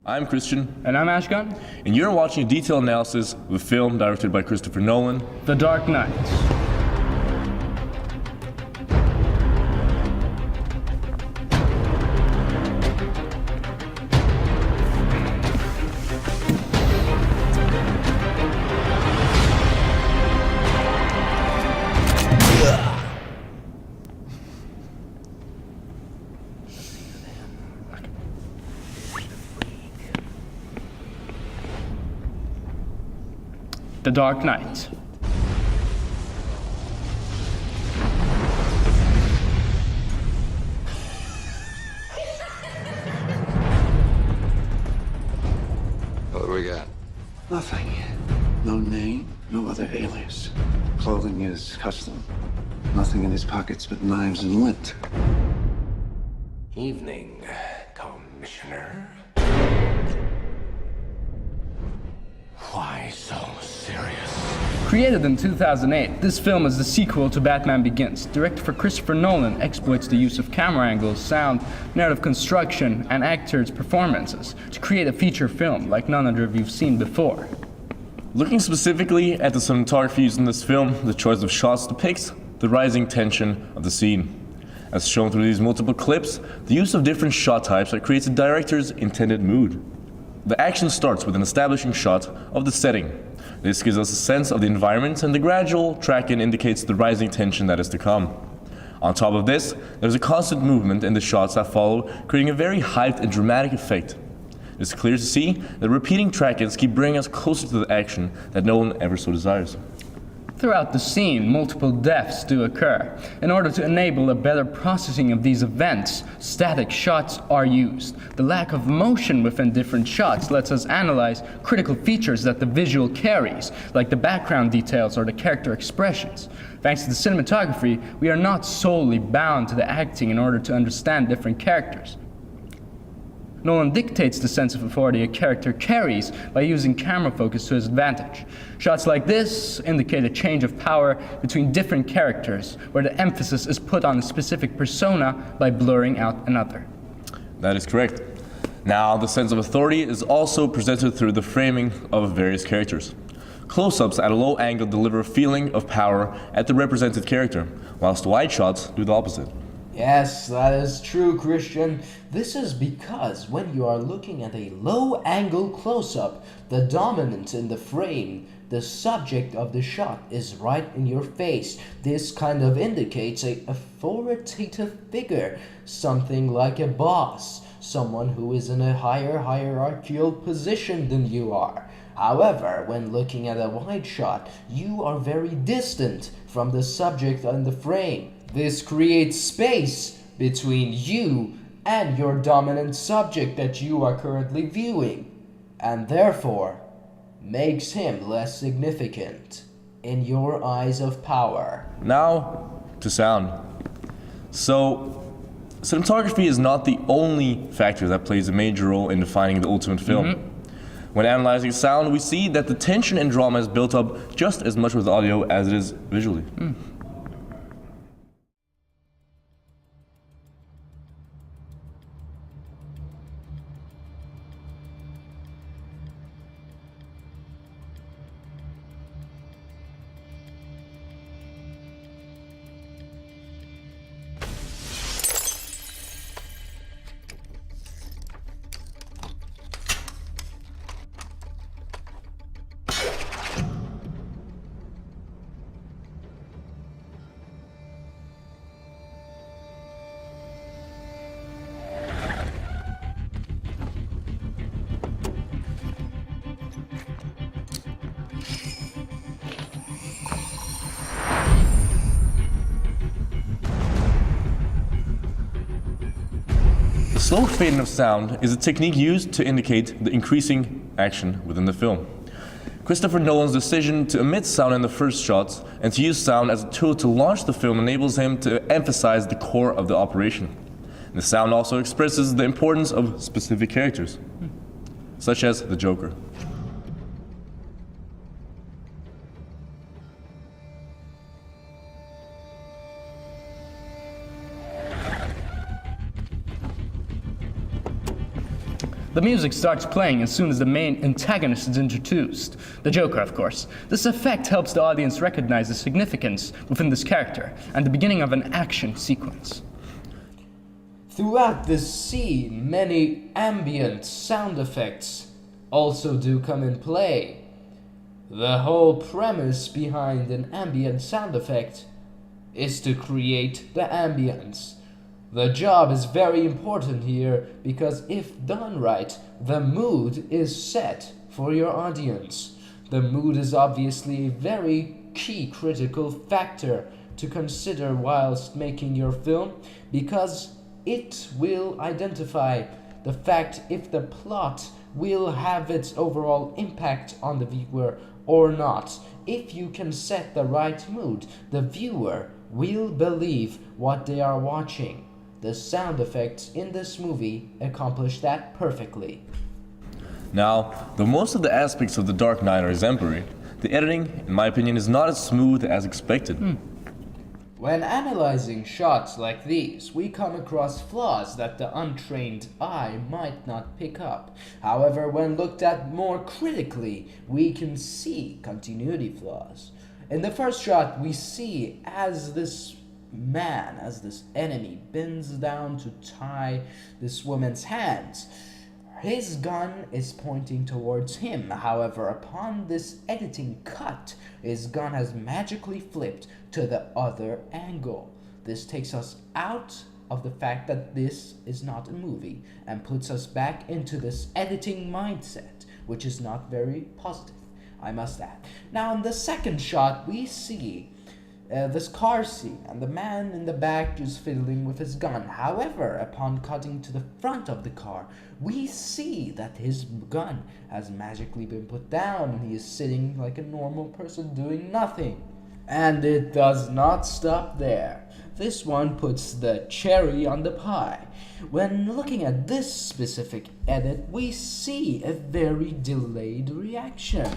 I'm Kristian. And I'm Ashkan. And you're watching a detailed analysis of a film directed by Christopher Nolan, The Dark Knight. The Dark Knight. What do we got? Nothing. No name, no other alias. Clothing is custom. Nothing in his pockets but knives and lint. Evening, Commissioner. Why so serious? Created in 2008, this film is the sequel to Batman Begins. Directed for Christopher Nolan, exploits the use of camera angles, sound, narrative construction, and actors' performances to create a feature film like none other you've seen before. Looking specifically at the cinematography used in this film, the choice of shots depicts the rising tension of the scene. As shown through these multiple clips, the use of different shot types that creates a director's intended mood. The action starts with an establishing shot of the setting. This gives us a sense of the environment, and the gradual track-in indicates the rising tension that is to come. On top of this, there's a constant movement in the shots that follow, creating a very hyped and dramatic effect. It's clear to see that repeating track-ins keep bringing us closer to the action that no one ever so desires. Throughout the scene, multiple deaths do occur. In order to enable a better processing of these events, static shots are used. The lack of motion within different shots lets us analyze critical features that the visual carries, like the background details or the character expressions. Thanks to the cinematography, we are not solely bound to the acting in order to understand different characters. Nolan dictates the sense of authority a character carries by using camera focus to his advantage. Shots like this indicate a change of power between different characters, where the emphasis is put on a specific persona by blurring out another. That is correct. Now, the sense of authority is also presented through the framing of various characters. Close-ups at a low angle deliver a feeling of power at the represented character, whilst wide shots do the opposite. Yes, that is true, Christian. This is because when you are looking at a low-angle close-up, the dominant in the frame, the subject of the shot, is right in your face. This kind of indicates an authoritative figure, something like a boss, someone who is in a higher hierarchical position than you are. However, when looking at a wide shot, you are very distant from the subject in the frame. This creates space between you and your dominant subject that you are currently viewing, and therefore makes him less significant in your eyes of power. Now, to sound. So, cinematography is not the only factor that plays a major role in defining the ultimate film. When analyzing sound, we see that the tension and drama is built up just as much with audio as it is visually. The slow fading of sound is a technique used to indicate the increasing action within the film. Christopher Nolan's decision to omit sound in the first shots and to use sound as a tool to launch the film enables him to emphasize the core of the operation. The sound also expresses the importance of specific characters, such as the Joker. The music starts playing as soon as the main antagonist is introduced, the Joker, of course. This effect helps the audience recognize the significance within this character and the beginning of an action sequence. Throughout this scene, many ambient sound effects also do come in play. The whole premise behind an ambient sound effect is to create the ambience. The job is very important here because if done right, the mood is set for your audience. The mood is obviously a very key critical factor to consider whilst making your film because it will identify the fact if the plot will have its overall impact on the viewer or not. If you can set the right mood, the viewer will believe what they are watching. The sound effects in this movie accomplish that perfectly. Now, though most of the aspects of The Dark Knight are exemplary, the editing, in my opinion, is not as smooth as expected. When analyzing shots like these, we come across flaws that the untrained eye might not pick up. However, when looked at more critically, we can see continuity flaws. In the first shot, we see as this man, as this enemy, bends down to tie this woman's hands. His gun is pointing towards him. However, upon this editing cut, his gun has magically flipped to the other angle. This takes us out of the fact that this is not a movie and puts us back into this editing mindset, which is not very positive, I must add. Now, in the second shot, we see this car scene, and the man in the back is fiddling with his gun. However, upon cutting to the front of the car, we see that his gun has magically been put down, and he is sitting like a normal person doing nothing. And it does not stop there. This one puts the cherry on the pie. When looking at this specific edit, we see a very delayed reaction.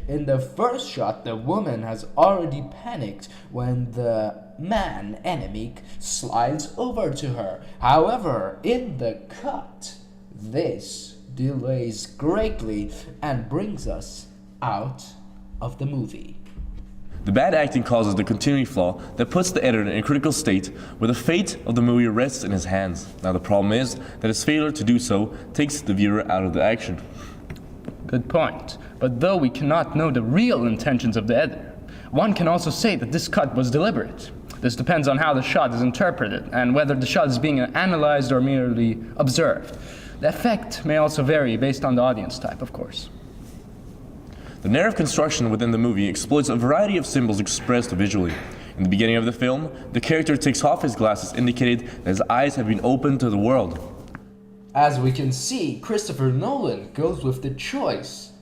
In the first shot, the woman has already panicked when the man enemy slides over to her. However, in the cut, this delays greatly and brings us out of the movie. The bad acting causes the continuity flaw that puts the editor in a critical state where the fate of the movie rests in his hands. Now the problem is that his failure to do so takes the viewer out of the action. Good point. But though we cannot know the real intentions of the editor, one can also say that this cut was deliberate. This depends on how the shot is interpreted and whether the shot is being analyzed or merely observed. The effect may also vary based on the audience type, of course. The narrative construction within the movie exploits a variety of symbols expressed visually. In the beginning of the film, the character takes off his glasses, indicating that his eyes have been opened to the world. As we can see, Christopher Nolan goes with the choice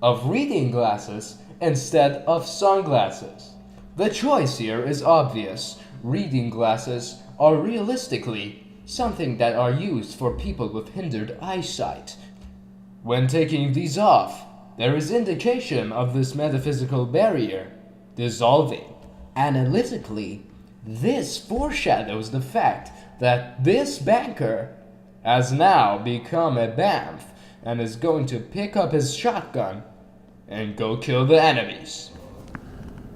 of reading glasses instead of sunglasses. The choice here is obvious. Reading glasses are realistically something that are used for people with hindered eyesight. When taking these off, there is indication of this metaphysical barrier dissolving. Analytically, this foreshadows the fact that this banker has now become a Banff and is going to pick up his shotgun and go kill the enemies.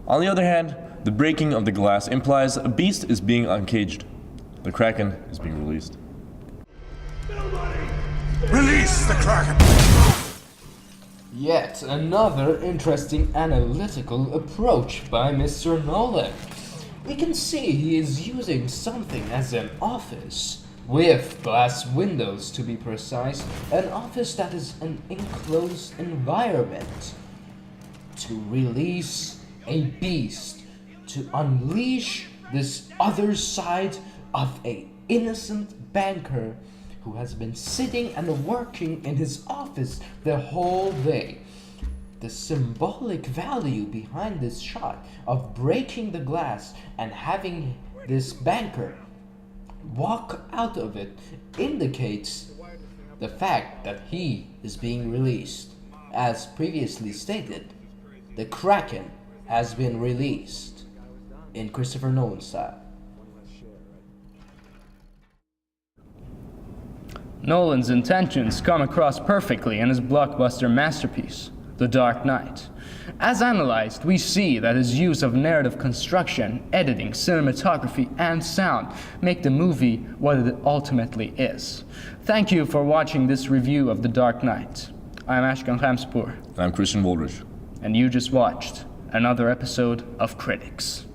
On the other hand, the breaking of the glass implies a beast is being uncaged. The Kraken is being released. Release the Kraken! Yet another interesting analytical approach by Mr. Nolan. We can see he is using something as an office, with glass windows to be precise, an office that is an enclosed environment, to release a beast, to unleash this other side of a innocent banker who has been sitting and working in his office the whole day. The symbolic value behind this shot of breaking the glass and having this banker walk out of it indicates the fact that he is being released. As previously stated, the Kraken has been released in Christopher Nolan style. Nolan's intentions come across perfectly in his blockbuster masterpiece, The Dark Knight. As analyzed, we see that his use of narrative construction, editing, cinematography, and sound make the movie what it ultimately is. Thank you for watching this review of The Dark Knight. I'm Ashkan and Kristian. I'm Christian Woldrich. And you just watched another episode of Critics.